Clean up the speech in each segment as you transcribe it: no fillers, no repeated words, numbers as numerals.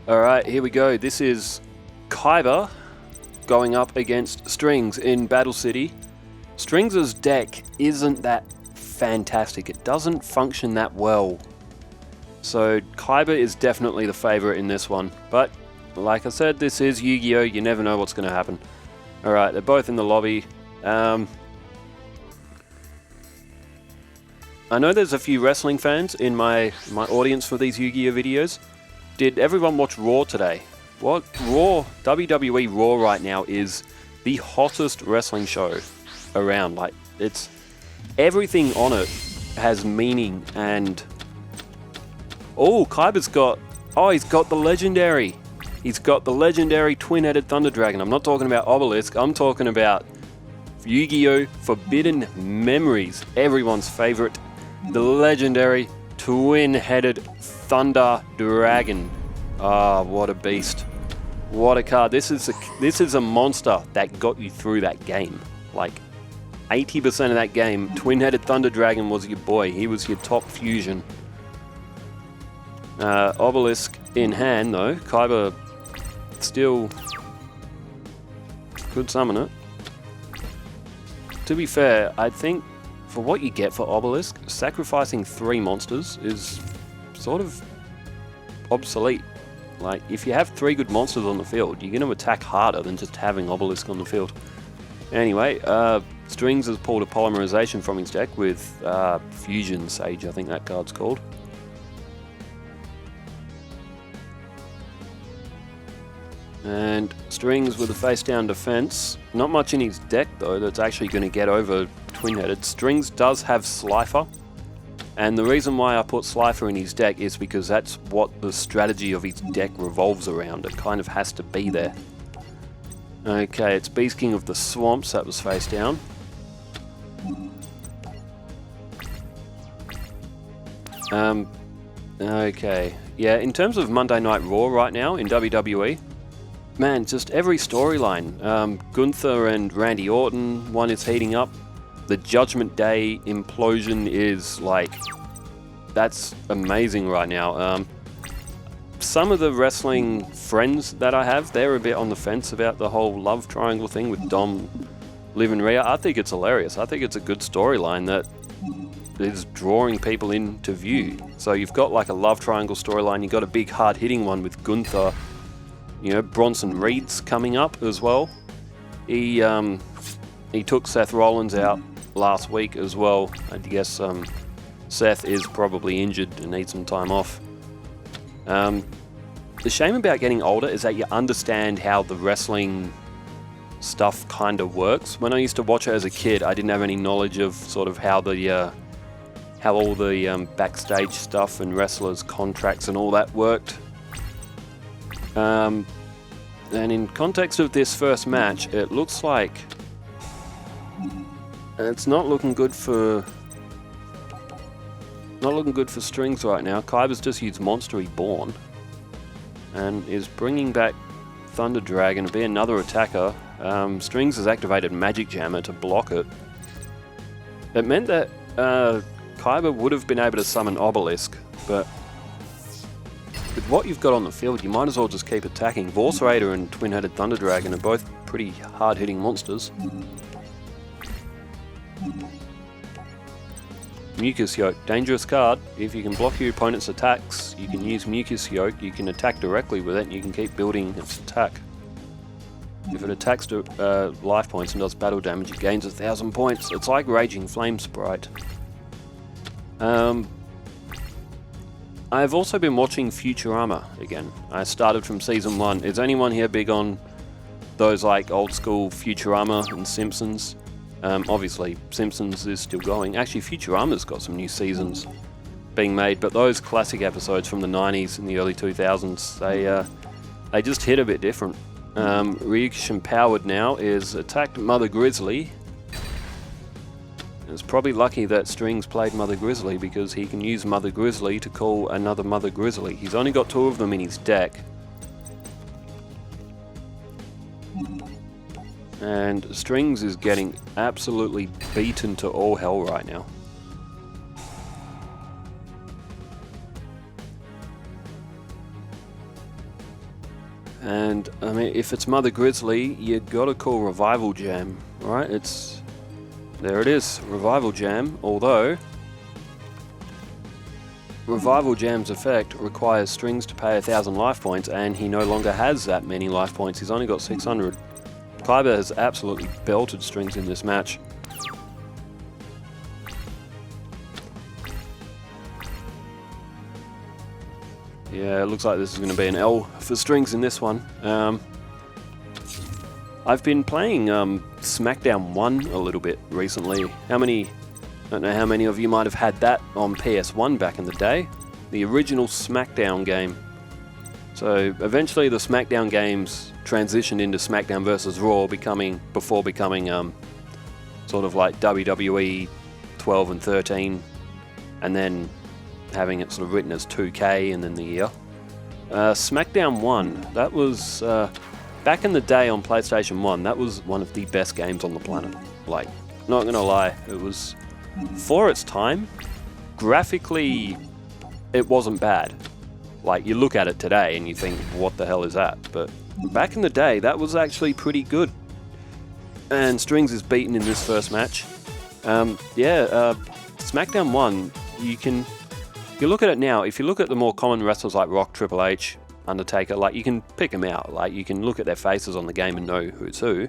Alright, here we go. This is Kaiba going up against Strings in Battle City. Strings' deck isn't that fantastic. It doesn't function that well. So Kaiba is definitely the favorite in this one. But like I said, this is Yu-Gi-Oh! You never know what's going to happen. Alright, they're both in the lobby. I know there's a few wrestling fans in my audience for these Yu-Gi-Oh! Videos. Did everyone watch Raw today? What Raw, WWE Raw right now is the hottest wrestling show around. Like, it's everything on it has meaning. And oh, Kaiba's got, he's got the legendary. He's got the legendary twin-headed Thunder Dragon. I'm not talking about Obelisk. I'm talking about Yu-Gi-Oh! Forbidden Memories. Everyone's favorite, the legendary twin-headed Thunder Dragon. Ah, what a beast. What a card. This is a monster that got you through that game. Like 80% of that game, twin-headed Thunder Dragon was your boy. He was your top fusion. Obelisk in hand though. Kaiba still could summon it. To be fair, I think for what you get for Obelisk, sacrificing 3 monsters is sort of obsolete. Like, if you have 3 good monsters on the field, you're going to attack harder than just having Obelisk on the field. Anyway, Strings has pulled a polymerization from his deck with Fusion Sage, I think that card's called. And Strings with a face-down defense. Not much in his deck, though, that's actually going to get over twin-headed. Strings does have Slifer. And the reason why I put Slifer in his deck is because that's what the strategy of his deck revolves around. It kind of has to be there. Okay, it's Beast King of the Swamps that was face down. Okay. Yeah, in terms of Monday Night Raw right now in WWE, man, just every storyline. Gunther and Randy Orton, one is heating up. The Judgment Day implosion is like, that's amazing right now. Some of the wrestling friends that I have, they're a bit on the fence about the whole love triangle thing with Dom, Liv and Rhea. I think it's hilarious. I think it's a good storyline that is drawing people into view. So you've got like a love triangle storyline, you've got a big hard-hitting one with Gunther. You know, Bronson Reed's coming up as well. He took Seth Rollins out last week as well. I guess Seth is probably injured and needs some time off. The shame about getting older is that you understand how the wrestling stuff kind of works. When I used to watch it as a kid, I didn't have any knowledge of sort of how all the backstage stuff and wrestlers' contracts and all that worked. And in context of this first match, it looks like it's not looking good for Strings right now. Kaiba's just used Monster Reborn and is bringing back Thunder Dragon to be another attacker. Strings has activated Magic Jammer to block it. It meant that Kaiba would have been able to summon Obelisk, but with what you've got on the field, you might as well just keep attacking. Vorse and Twin-Headed Thunder Dragon are both pretty hard-hitting monsters. Mucus Yoke, dangerous card. If you can block your opponent's attacks, you can use Mucus Yoke, you can attack directly with it, and you can keep building its attack. If it attacks to life points and does battle damage, it gains 1,000 points. It's like Raging Flame Sprite. I've also been watching Futurama again. I started from season 1. Is anyone here big on those like old school Futurama and Simpsons? Obviously, Simpsons is still going. Actually, Futurama's got some new seasons being made, but those classic episodes from the 90s and the early 2000s, they just hit a bit different. Ryukish Empowered now is attacked Mother Grizzly. It's probably lucky that Strings played Mother Grizzly because he can use Mother Grizzly to call another Mother Grizzly. He's only got 2 of them in his deck. And Strings is getting absolutely beaten to all hell right now. And I mean, if it's Mother Grizzly, you gotta call Revival Jam, right? There it is, Revival Jam, although Revival Jam's effect requires Strings to pay 1,000 life points, and he no longer has that many life points. He's only got 600. Kaiba has absolutely belted Strings in this match. Yeah, it looks like this is going to be an L for Strings in this one. I've been playing SmackDown 1 a little bit recently. I don't know how many of you might have had that on PS1 back in the day. The original SmackDown game. So eventually the SmackDown games transitioned into SmackDown vs. Raw, before becoming sort of like WWE 12 and 13, and then having it sort of written as 2K and then the year. SmackDown 1, that was, back in the day on PlayStation 1, that was one of the best games on the planet. Like, not gonna lie, it was, for its time, graphically, it wasn't bad. Like, you look at it today and you think, what the hell is that? But back in the day, that was actually pretty good. And Strings is beaten in this first match. SmackDown 1, you look at it now, if you look at the more common wrestlers like Rock, Triple H, Undertaker, like, you can pick them out. Like, you can look at their faces on the game and know who's who.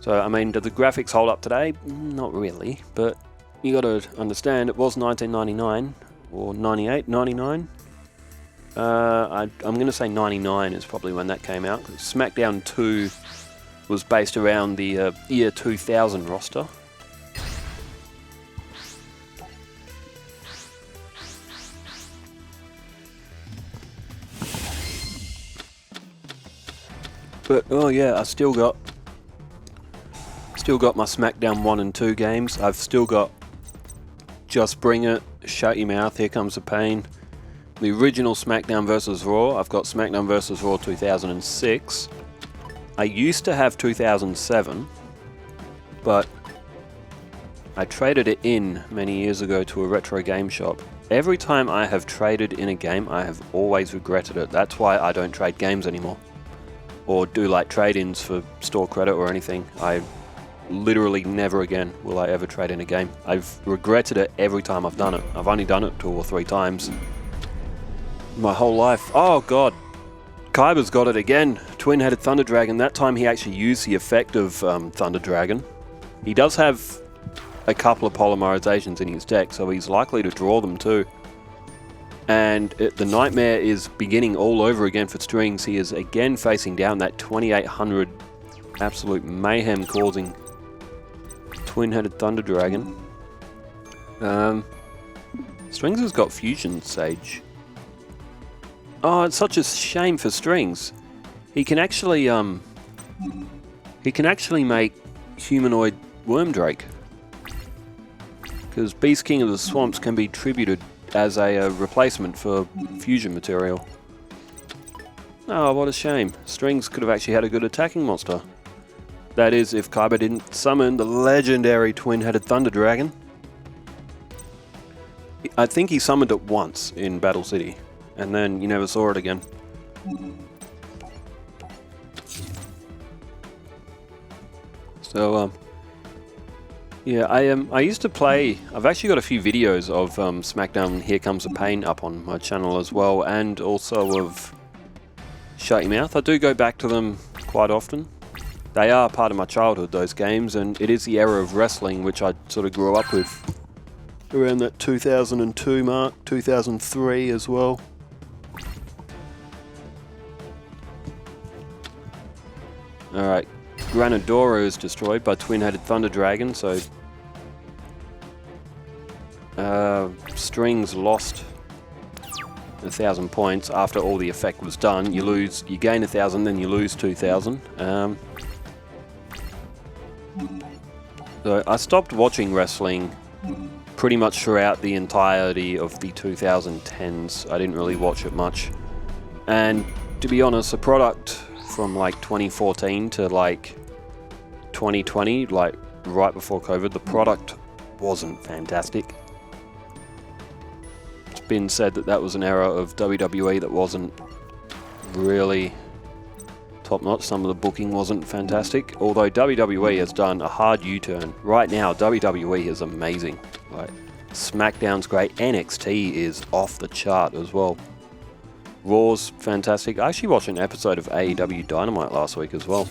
So, I mean, do the graphics hold up today? Not really, but you got to understand, it was 1999, or 98, 99. I'm going to say 99 is probably when that came out. SmackDown 2 was based around the year 2000 roster. But, oh yeah, I still got my SmackDown 1 and 2 games. I've still got Just Bring It, Shut Your Mouth, Here Comes the Pain. The original SmackDown vs. Raw, I've got SmackDown vs. Raw 2006. I used to have 2007, but I traded it in many years ago to a retro game shop. Every time I have traded in a game, I have always regretted it. That's why I don't trade games anymore. Or do like trade-ins for store credit or anything. I literally never again will I ever trade in a game. I've regretted it every time I've done it. I've only done it 2 or 3 times my whole life. Oh god, Kaiba's got it again. Twin-headed Thunder Dragon. That time he actually used the effect of Thunder Dragon. He does have a couple of polymerizations in his deck, so he's likely to draw them too. And the nightmare is beginning all over again for Strings. He is again facing down that 2800 absolute mayhem causing Twin-headed Thunder Dragon. Strings has got Fusion Sage. Oh, it's such a shame for Strings. He can actually make humanoid Wormdrake, because Beast King of the Swamps can be tributed as a replacement for fusion material. Oh, what a shame. Strings could have actually had a good attacking monster. That is, if Kaiba didn't summon the legendary Twin-headed Thunder Dragon. I think he summoned it once in Battle City, and then you never saw it again. So, yeah, I used to play. I've actually got a few videos of SmackDown Here Comes the Pain up on my channel as well, and also of Shut Your Mouth. I do go back to them quite often. They are part of my childhood, those games, and it is the era of wrestling which I sort of grew up with. Around that 2002 mark, 2003 as well. Alright, Granadoro is destroyed by Twin-headed Thunder Dragon, so Strings lost 1,000 points after all the effect was done. You gain 1,000, then you lose 2,000. So I stopped watching wrestling pretty much throughout the entirety of the 2010s. I didn't really watch it much. And to be honest, the product from like 2014 to like 2020, like right before COVID, the product wasn't fantastic. It's been said that that was an era of WWE that wasn't really top-notch. Some of the booking wasn't fantastic. Although WWE has done a hard U-turn. Right now, WWE is amazing. Like, SmackDown's great. NXT is off the chart as well. Raw's fantastic. I actually watched an episode of AEW Dynamite last week as well.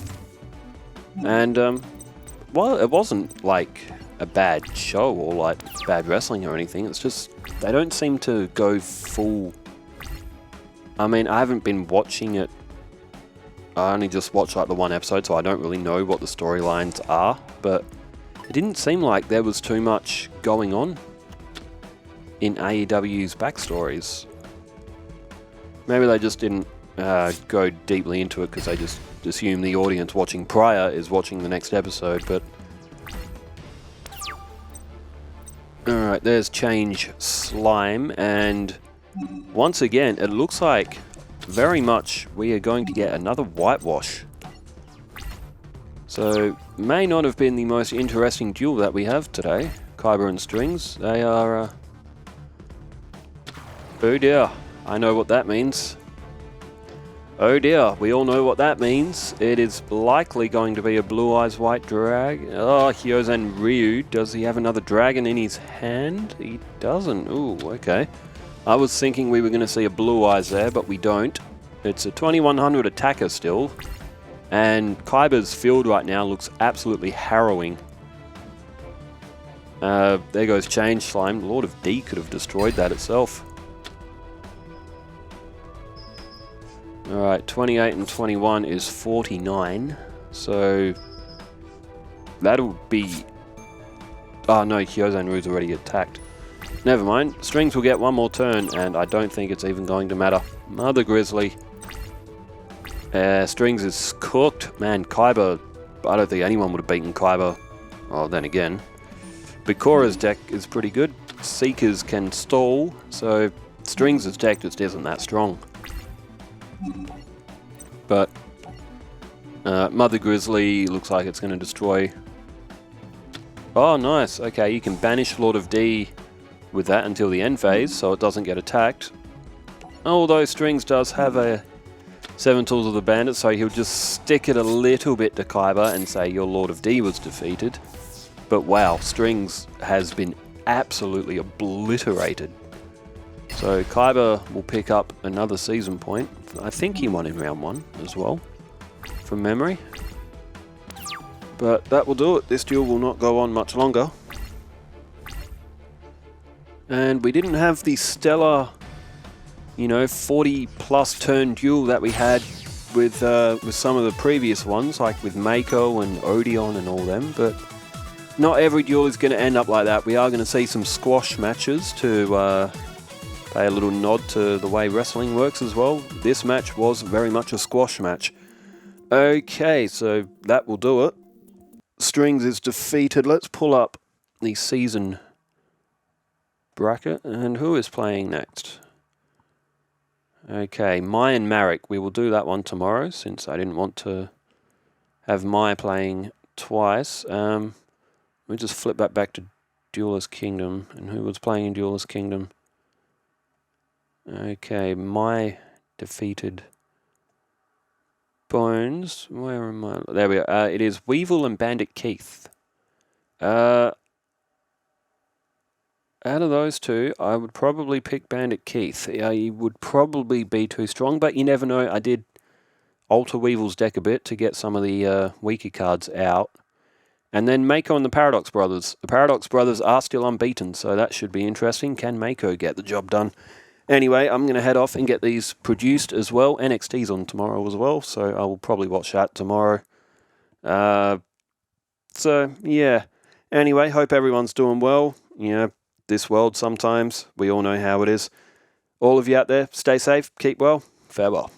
And, well, it wasn't like a bad show or like bad wrestling or anything. It's just, they don't seem to go full. I mean, I haven't been watching it. I only just watched like the one episode, so I don't really know what the storylines are, but it didn't seem like there was too much going on in AEW's backstories. Maybe they just didn't go deeply into it because they just assume the audience watching prior is watching the next episode, but... Alright, there's Change Slime, and once again, it looks like very much we are going to get another whitewash. So, may not have been the most interesting duel that we have today. Kaiba and Strings, they are... Oh dear, I know what that means. Oh dear, we all know what that means. It is likely going to be a Blue Eyes White Drag. Oh, Hyozen Ryu, does he have another dragon in his hand? He doesn't. Ooh, okay. I was thinking we were going to see a Blue Eyes there, but we don't. It's a 2100 attacker still. And Kaiba's field right now looks absolutely harrowing. There goes Change Slime. Lord of D could have destroyed that itself. Alright, 28 and 21 is 49. So that'll be... Oh no, Hyozen Ryu's already attacked. Never mind. Strings will get one more turn, and I don't think it's even going to matter. Mother Grizzly. Strings is cooked. Man, Kaiba... I don't think anyone would have beaten Kaiba. Oh, then again. Bikora's deck is pretty good. Seekers can stall, so Strings' deck just isn't that strong. But Mother Grizzly looks like it's going to destroy... Oh, nice. Okay, you can banish Lord of D with that until the end phase, so it doesn't get attacked. Although Strings does have a 7 Tools of the Bandit, so he'll just stick it a little bit to Kaiba and say your Lord of D was defeated. But wow, Strings has been absolutely obliterated. So Kaiba will pick up another season point. I think he won in round 1 as well, from memory. But that will do it. This duel will not go on much longer. And we didn't have the stellar, you know, 40+ turn duel that we had with some of the previous ones, like with Mako and Odeon and all them. But not every duel is going to end up like that. We are going to see some squash matches to pay a little nod to the way wrestling works as well. This match was very much a squash match. Okay, so that will do it. Strings is defeated. Let's pull up the season bracket. And who is playing next? Okay, Mai and Marek. We will do that one tomorrow, since I didn't want to have Mai playing twice. Let me just flip that back to Duelist Kingdom. And who was playing in Duelist Kingdom? Okay, Mai defeated Bones. Where am I? There we are. It is Weevil and Bandit Keith. Out of those two, I would probably pick Bandit Keith. He would probably be too strong, but you never know. I did alter Weevil's deck a bit to get some of the weaker cards out. And then Mako and the Paradox Brothers. The Paradox Brothers are still unbeaten, so that should be interesting. Can Mako get the job done? Anyway, I'm going to head off and get these produced as well. NXT's on tomorrow as well, so I will probably watch that tomorrow. So, yeah. Anyway, hope everyone's doing well. You know, this world sometimes, we all know how it is. All of you out there, stay safe, keep well, farewell.